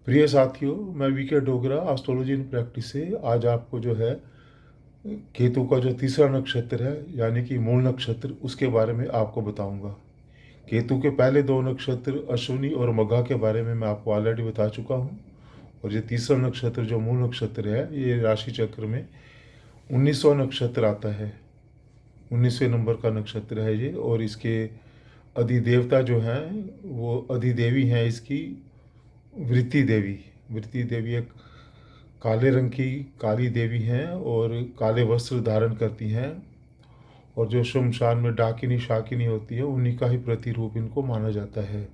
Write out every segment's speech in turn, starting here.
प्रिय साथियों, मैं VK Dogra astrology in practice से आज आपको जो है केतु का जो तीसरा नक्षत्र है यानी कि मूल नक्षत्र उसके बारे में आपको बताऊंगा। केतु के पहले दो नक्षत्र अश्विनी और मघा के बारे में मैं आपको ऑलरेडी बता चुका हूँ। और ये तीसरा नक्षत्र जो मूल नक्षत्र है ये राशि चक्र में 19वां नक्षत्र आता है। 19वें नंबर का नक्षत्र है ये। और इसके अधिदेवता जो हैं वो अधिदेवी हैं इसकी वृत्ति देवी। वृत्ति देवी एक काले रंग की काली देवी हैं और काले वस्त्र धारण करती हैं। और जो शमशान में डाकिनी शाकिनी होती है उन्हीं का ही प्रतिरूप इनको माना जाता है।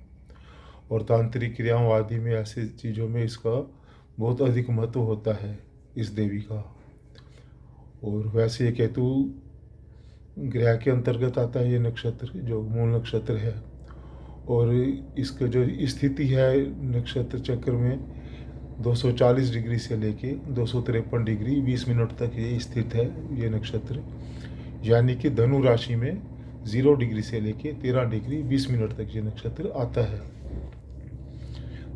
और तांत्रिक क्रियाओं आदि में ऐसी चीज़ों में इसका बहुत अधिक महत्व होता है इस देवी का। और वैसे ये केतु ग्रह के अंतर्गत आता है ये नक्षत्र जो मूल नक्षत्र है। और इसका जो स्थिति है नक्षत्र चक्र में 240 डिग्री से लेके 253 डिग्री 20 मिनट तक ये स्थित है ये नक्षत्र। यानी कि धनु राशि में 0 डिग्री से लेके 13 डिग्री 20 मिनट तक ये नक्षत्र आता है।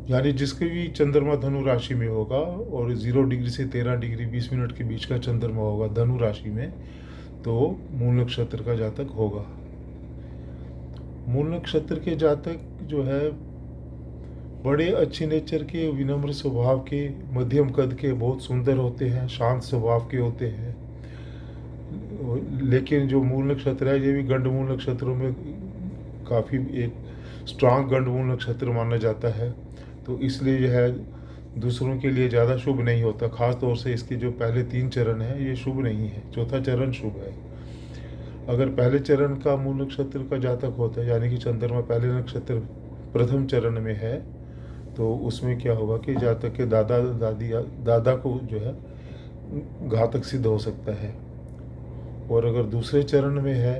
यानी जिसके भी चंद्रमा धनु राशि में होगा और 0 डिग्री से 13 डिग्री 20 मिनट के बीच का चंद्रमा होगा धनु राशि में तो मूल नक्षत्र का जातक होगा। मूल नक्षत्र के जातक जो है बड़े अच्छे नेचर के, विनम्र स्वभाव के, मध्यम कद के, बहुत सुंदर होते हैं, शांत स्वभाव के होते हैं। लेकिन जो मूल नक्षत्र है ये भी गंडमूल नक्षत्रों में काफ़ी एक स्ट्रांग गंडमूल नक्षत्र माना जाता है। तो इसलिए यह है दूसरों के लिए ज़्यादा शुभ नहीं होता। खास तौर से इसके जो पहले 3 चरण हैं ये शुभ नहीं है, चौथा चरण शुभ है। अगर पहले चरण का मूल नक्षत्र का जातक होता है यानी कि चंद्रमा पहले नक्षत्र प्रथम चरण में है तो उसमें क्या होगा कि जातक के दादा दादी दादा को जो है घातक सिद्ध हो सकता है। और अगर दूसरे चरण में है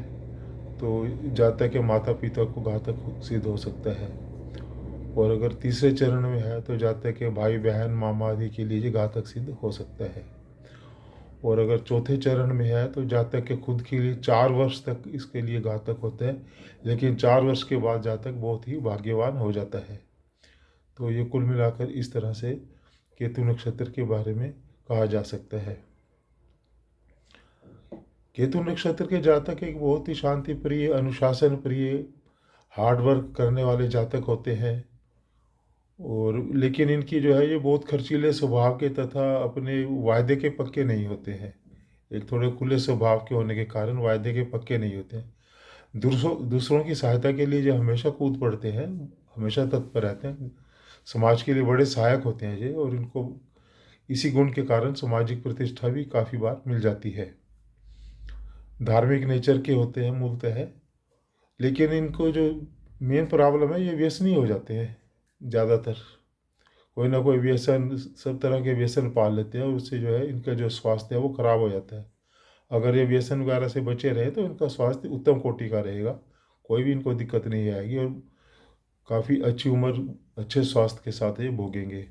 तो जातक के माता पिता को घातक सिद्ध हो सकता है। और अगर तीसरे चरण में है तो जातक के भाई बहन मामा आदि के लिए घातक सिद्ध हो सकता है। और अगर चौथे चरण में है तो जातक के खुद के लिए 4 वर्ष तक इसके लिए घातक होता है, लेकिन 4 वर्ष के बाद जातक बहुत ही भाग्यवान हो जाता है। तो ये कुल मिलाकर इस तरह से केतु नक्षत्र के बारे में कहा जा सकता है। केतु नक्षत्र के जातक एक बहुत ही शांति प्रिय, अनुशासन प्रिय, हार्ड वर्क करने वाले जातक होते हैं। और लेकिन इनकी जो है ये बहुत खर्चीले स्वभाव के तथा अपने वायदे के पक्के नहीं होते हैं। एक थोड़े खुले स्वभाव के होने के कारण वायदे के पक्के नहीं होते हैं। दूसरों की सहायता के लिए जो हमेशा कूद पड़ते हैं, हमेशा तत्पर रहते हैं, समाज के लिए बड़े सहायक होते हैं ये। और इनको इसी गुण के कारण सामाजिक प्रतिष्ठा भी काफ़ी बार मिल जाती है। धार्मिक नेचर के होते हैं मूलतः है। लेकिन इनको जो मेन प्रॉब्लम है ये व्यसनी हो जाते हैं ज़्यादातर। कोई ना कोई व्यसन, सब तरह के व्यसन पाल लेते हैं और उससे जो है इनका जो स्वास्थ्य है वो खराब हो जाता है। अगर ये व्यसन वगैरह से बचे रहे तो इनका स्वास्थ्य उत्तम कोटि का रहेगा, कोई भी इनको दिक्कत नहीं आएगी और काफ़ी अच्छी उम्र अच्छे स्वास्थ्य के साथ ये भोगेंगे।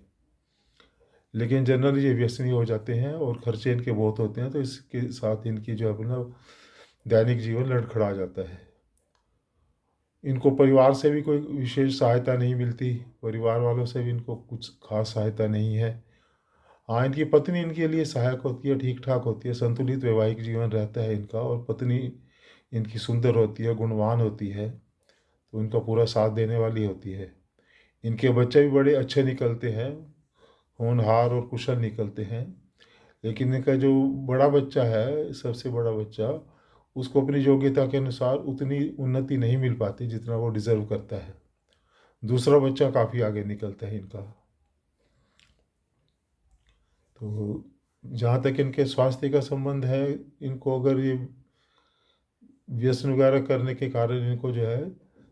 लेकिन जनरली ये व्यसनी हो जाते हैं और खर्चे इनके बहुत होते हैं तो इसके साथ इनकी जो अपना दैनिक जीवन लड़खड़ा जाता है। इनको परिवार से भी कोई विशेष सहायता नहीं मिलती, परिवार वालों से भी इनको कुछ खास सहायता नहीं है। हाँ, इनकी पत्नी इनके लिए सहायक होती है, ठीक ठाक होती है, संतुलित वैवाहिक जीवन रहता है इनका। और पत्नी इनकी सुंदर होती है, गुणवान होती है, तो इनका पूरा साथ देने वाली होती है। इनके बच्चे भी बड़े अच्छे निकलते हैं, होनहार और कुशल निकलते हैं। लेकिन इनका जो बड़ा बच्चा है, सबसे बड़ा बच्चा, उसको अपनी योग्यता के अनुसार उतनी उन्नति नहीं मिल पाती जितना वो डिज़र्व करता है। दूसरा बच्चा काफ़ी आगे निकलता है इनका। तो जहाँ तक इनके स्वास्थ्य का संबंध है, इनको अगर ये व्यसन वगैरह करने के कारण इनको जो है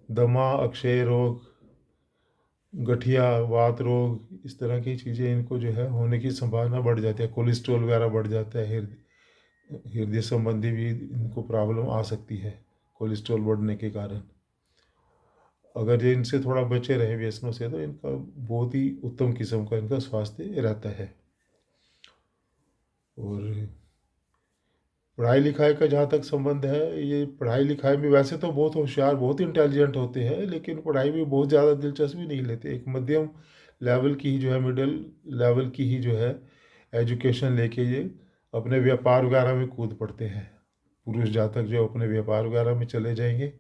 दमा, अक्षय रोग, गठिया, वात रोग, इस तरह की चीज़ें इनको जो है होने की संभावना बढ़ जाती है। कोलेस्ट्रॉल वगैरह बढ़ जाता है, हृदय संबंधी भी इनको प्रॉब्लम आ सकती है कोलेस्ट्रॉल बढ़ने के कारण। अगर ये इनसे थोड़ा बचे रहे व्यसनों से तो इनका बहुत ही उत्तम किस्म का इनका स्वास्थ्य रहता है। और पढ़ाई लिखाई का जहाँ तक संबंध है, ये पढ़ाई लिखाई में वैसे तो बहुत होशियार, बहुत इंटेलिजेंट होते हैं, लेकिन पढ़ाई में बहुत ज़्यादा दिलचस्पी नहीं लेते। एक मध्यम लेवल की ही जो है, मिडिल लेवल की ही जो है एजुकेशन लेके ये अपने व्यापार वगैरह में कूद पड़ते हैं। पुरुष जातक जो अपने व्यापार वगैरह में चले जाएंगे,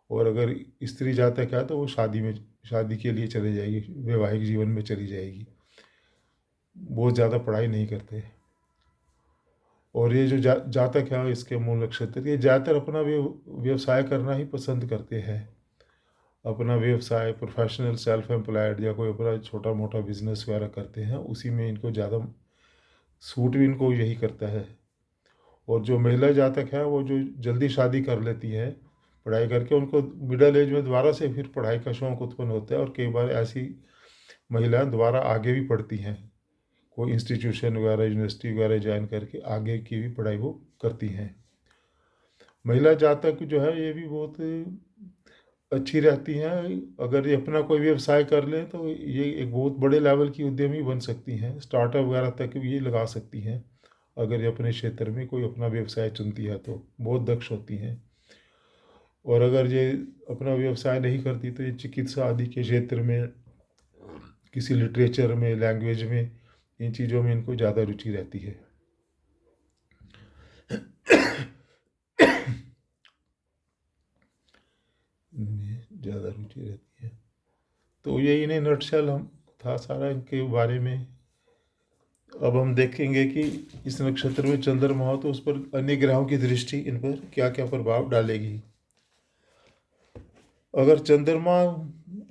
और अगर स्त्री जातक है तो वो शादी के लिए चले जाएगी, वैवाहिक जीवन में चली जाएगी, बहुत ज़्यादा पढ़ाई नहीं करते। और ये जो जातक है इसके मूल नक्षत्र, ये ज़्यादातर अपना व्यवसाय करना ही पसंद करते हैं। अपना व्यवसाय, प्रोफेशनल सेल्फ एम्प्लॉयड या कोई अपना छोटा मोटा बिजनेस वगैरह करते हैं, उसी में इनको ज़्यादा सूट भी इनको यही करता है। और जो महिला जातक है वो जो जल्दी शादी कर लेती है पढ़ाई करके, उनको मिडिल एज में दोबारा से फिर पढ़ाई का शौक उत्पन्न होता है, और कई बार ऐसी महिलाएं दोबारा आगे भी पढ़ती हैं, कोई इंस्टीट्यूशन वगैरह, यूनिवर्सिटी वगैरह ज्वाइन करके आगे की भी पढ़ाई वो करती हैं। महिला जातक जो है ये भी बहुत अच्छी रहती हैं। अगर ये अपना कोई व्यवसाय कर लें तो ये एक बहुत बड़े लेवल की उद्यमी बन सकती हैं, स्टार्टअप वगैरह तक भी ये लगा सकती हैं। अगर ये अपने क्षेत्र में कोई अपना व्यवसाय चुनती है तो बहुत दक्ष होती हैं। और अगर ये अपना व्यवसाय नहीं करती तो ये चिकित्सा आदि के क्षेत्र में, किसी लिटरेचर में, लैंग्वेज में, इन चीज़ों में इनको ज़्यादा रुचि रहती है। ज़्यादा रुचि रहती है। तो यही नहीं नटशेल हम था सारा इनके बारे में। अब हम देखेंगे कि इस नक्षत्र में चंद्रमा हो तो उस पर अन्य ग्रहों की दृष्टि इन पर क्या क्या प्रभाव डालेगी। अगर चंद्रमा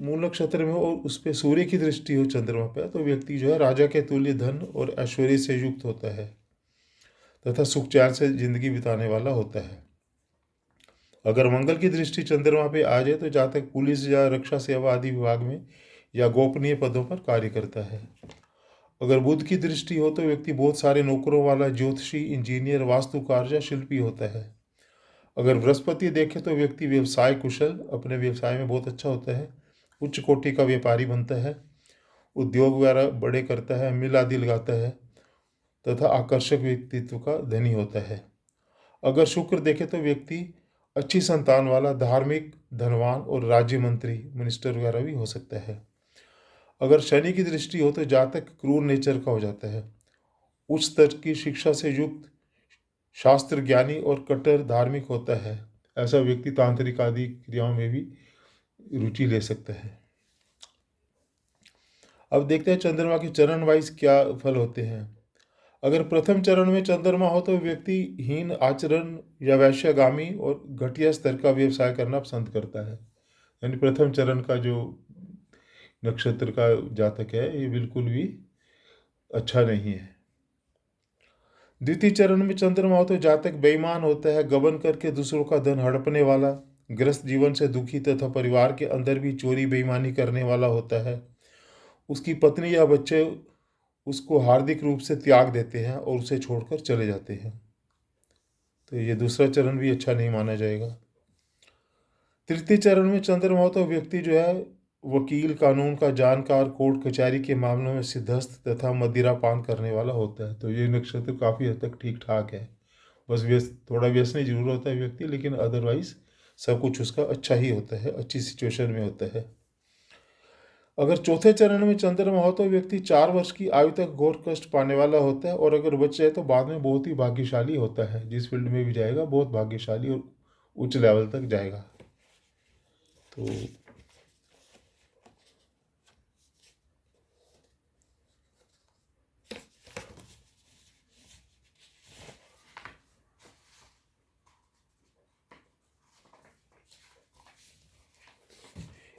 मूल नक्षत्र में हो और उस पर सूर्य की दृष्टि हो चंद्रमा पर, तो व्यक्ति जो है राजा के तुल्य धन और ऐश्वर्य से युक्त होता है तथा सुख चैन से जिंदगी बिताने वाला होता है। अगर मंगल की दृष्टि चंद्रमा पे आ जाए तो जातक पुलिस या रक्षा सेवा आदि विभाग में या गोपनीय पदों पर कार्य करता है। अगर बुध की दृष्टि हो तो व्यक्ति बहुत सारे नौकरों वाला ज्योतिषी, इंजीनियर, वास्तुकार या शिल्पी होता है। अगर बृहस्पति देखे तो व्यक्ति व्यवसाय कुशल, अपने व्यवसाय में बहुत अच्छा होता है, उच्च कोटि का व्यापारी बनता है, उद्योग वगैरह बड़े करता है, मिल आदि लगाता है तथा आकर्षक व्यक्तित्व का धनी होता है। अगर शुक्र देखे तो व्यक्ति अच्छी संतान वाला, धार्मिक, धनवान और राज्य मंत्री, मिनिस्टर वगैरह भी हो सकता है। अगर शनि की दृष्टि हो तो जातक क्रूर नेचर का हो जाता है, उच्च स्तर की शिक्षा से युक्त, शास्त्र ज्ञानी और कट्टर धार्मिक होता है। ऐसा व्यक्ति तांत्रिक आदि क्रियाओं में भी रुचि ले सकता है। अब देखते हैं चंद्रमा के चरण वाइज क्या फल होते हैं। अगर प्रथम चरण में चंद्रमा हो तो व्यक्ति हीन आचरण या वैश्यगामी और घटिया स्तर का व्यवसाय करना पसंद करता है। यानी प्रथम चरण का जो नक्षत्र का जातक है ये बिल्कुल भी अच्छा नहीं है। द्वितीय चरण में चंद्रमा हो तो जातक बेईमान होता है, गबन करके दूसरों का धन हड़पने वाला, ग्रस्त जीवन से दुखी तथा परिवार के अंदर भी चोरी बेईमानी करने वाला होता है। उसकी पत्नी या बच्चे उसको हार्दिक रूप से त्याग देते हैं और उसे छोड़कर चले जाते हैं। तो ये दूसरा चरण भी अच्छा नहीं माना जाएगा। तृतीय चरण में चंद्रमा हो तो व्यक्ति जो है वकील, कानून का जानकार, कोर्ट कचहरी के मामलों में सिद्धस्त तथा मदिरा पान करने वाला होता है। तो ये नक्षत्र काफ़ी हद तक ठीक ठाक है, बस थोड़ा व्यसनी जरूर होता है व्यक्ति, लेकिन अदरवाइज सब कुछ उसका अच्छा ही होता है, अच्छी सिचुएशन में होता है। अगर चौथे चरण में चंद्रमा हो तो व्यक्ति 4 वर्ष की आयु तक घोर कष्ट पाने वाला होता है, और अगर बच जाए तो बाद में बहुत ही भाग्यशाली होता है, जिस फील्ड में भी जाएगा बहुत भाग्यशाली और उच्च लेवल तक जाएगा। तो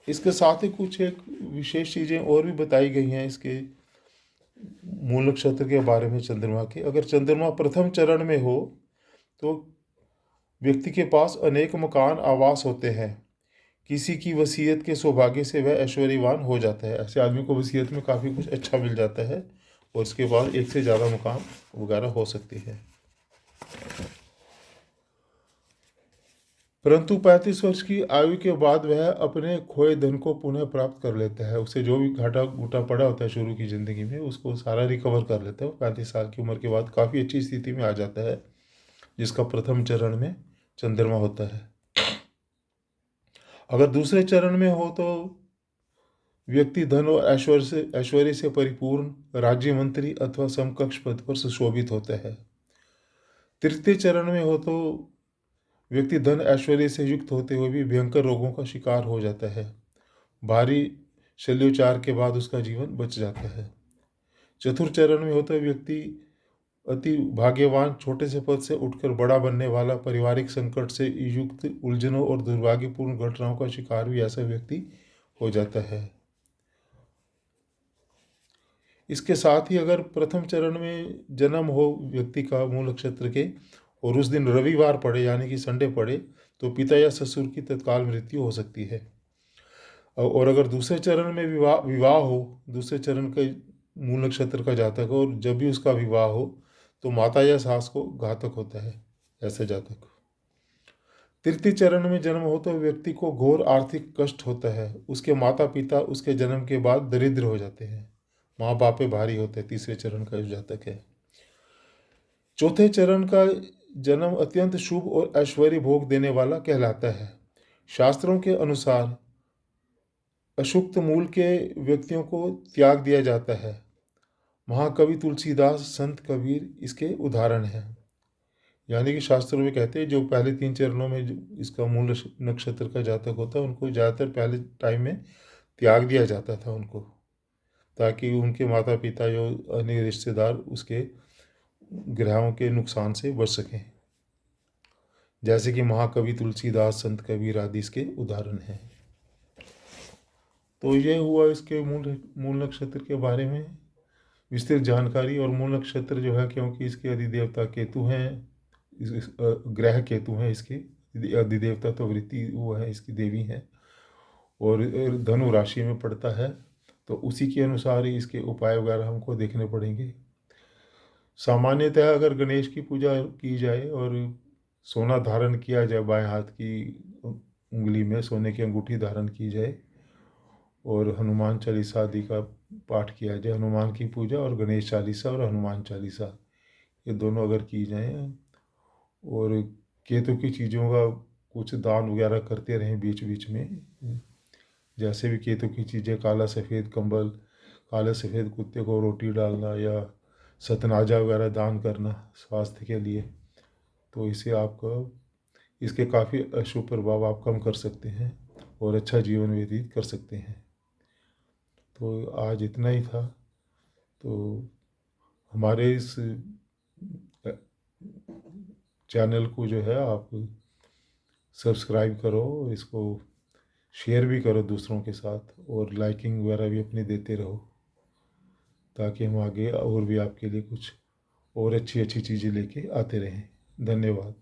इसके साथ ही कुछ एक विशेष चीज़ें और भी बताई गई हैं इसके मूल नक्षत्र के बारे में चंद्रमा के। अगर चंद्रमा प्रथम चरण में हो तो व्यक्ति के पास अनेक मकान, आवास होते हैं। किसी की वसीयत के सौभाग्य से वह ऐश्वर्यवान हो जाता है। ऐसे आदमी को वसीयत में काफ़ी कुछ अच्छा मिल जाता है और उसके बाद एक से ज़्यादा मकान वगैरह हो सकते हैं। परंतु 35 वर्ष की आयु के बाद वह अपने खोए धन को पुनः प्राप्त कर लेता है। उसे जो भी घाटा घूटा पड़ा होता है शुरू की ज़िंदगी में, उसको सारा रिकवर कर लेता है। 35 साल की उम्र के बाद काफ़ी अच्छी स्थिति में आ जाता है, जिसका प्रथम चरण में चंद्रमा होता है। अगर दूसरे चरण में हो तो व्यक्ति धन और ऐश्वर्य से परिपूर्ण राज्य मंत्री अथवा समकक्ष पद पर सुशोभित होता है। तृतीय चरण में हो तो व्यक्ति धन ऐश्वर्य से युक्त होते हुए भी भयंकर रोगों का शिकार हो जाता है। भारी शल्योचार के बाद उसका जीवन बच जाता है। चतुर्थ चरण में होता व्यक्ति अति भाग्यवान छोटे से पद से उठकर बड़ा बनने वाला, पारिवारिक संकट से युक्त उलझनों और दुर्भाग्यपूर्ण घटनाओं का शिकार भी ऐसा व्यक्ति हो जाता है। इसके साथ ही अगर प्रथम चरण में जन्म हो व्यक्ति का मूल नक्षत्र के और उस दिन रविवार पड़े यानी कि संडे पड़े तो पिता या ससुर की तत्काल मृत्यु हो सकती है। और अगर दूसरे चरण में विवाह हो, दूसरे चरण के मूल नक्षत्र का जातक हो और जब भी उसका विवाह हो तो माता या सास को घातक होता है ऐसे जातक। तृतीय चरण में जन्म हो तो व्यक्ति को घोर आर्थिक कष्ट होता है। उसके माता पिता उसके जन्म के बाद दरिद्र हो जाते हैं, माँ बाप पे भारी होते हैं। तीसरे चरण का जो जातक है। चौथे चरण का जन्म अत्यंत शुभ और ऐश्वर्य भोग देने वाला कहलाता है। शास्त्रों के अनुसार अशुक्त मूल के व्यक्तियों को त्याग दिया जाता है। महाकवि तुलसीदास, संत कबीर इसके उदाहरण हैं। यानी कि शास्त्रों में कहते हैं जो पहले 3 चरणों में इसका मूल नक्षत्र का जातक होता है उनको ज़्यादातर पहले टाइम में त्याग दिया जाता था उनको, ताकि उनके माता पिता जो अन्य रिश्तेदार उसके ग्रहों के नुकसान से बच सकें। जैसे कि महाकवि तुलसीदास, संत कबीर आदि इसके उदाहरण हैं। तो ये हुआ इसके मूल नक्षत्र के बारे में विस्तृत जानकारी। और मूल नक्षत्र जो है, क्योंकि इसके अधिदेवता केतु हैं, ग्रह केतु हैं, इसके अधिदेवता तो वृत्ति वो है, इसकी देवी हैं, और धनु राशि में पड़ता है, तो उसी के अनुसार ही इसके उपाय वगैरह हमको देखने पड़ेंगे। सामान्यतः अगर गणेश की पूजा की जाए और सोना धारण किया जाए, बाएं हाथ की उंगली में सोने की अंगूठी धारण की जाए और हनुमान चालीसा आदि का पाठ किया जाए, हनुमान की पूजा और गणेश चालीसा और हनुमान चालीसा ये दोनों अगर की जाए, और केतु की चीज़ों का कुछ दान वगैरह करते रहें बीच बीच में, जैसे भी केतु की चीज़ें, काला सफ़ेद कंबल, काले सफ़ेद कुत्ते को रोटी डालना या सतनाजा वगैरह दान करना स्वास्थ्य के लिए, तो इसे आपका इसके काफ़ी अशुभ प्रभाव आप कम कर सकते हैं और अच्छा जीवन व्यतीत कर सकते हैं। तो आज इतना ही था। तो हमारे इस चैनल को जो है आप सब्सक्राइब करो, इसको शेयर भी करो दूसरों के साथ, और लाइकिंग वगैरह भी अपनी देते रहो, ताकि हम आगे और भी आपके लिए कुछ और अच्छी अच्छी चीज़ें लेके आते रहें। धन्यवाद।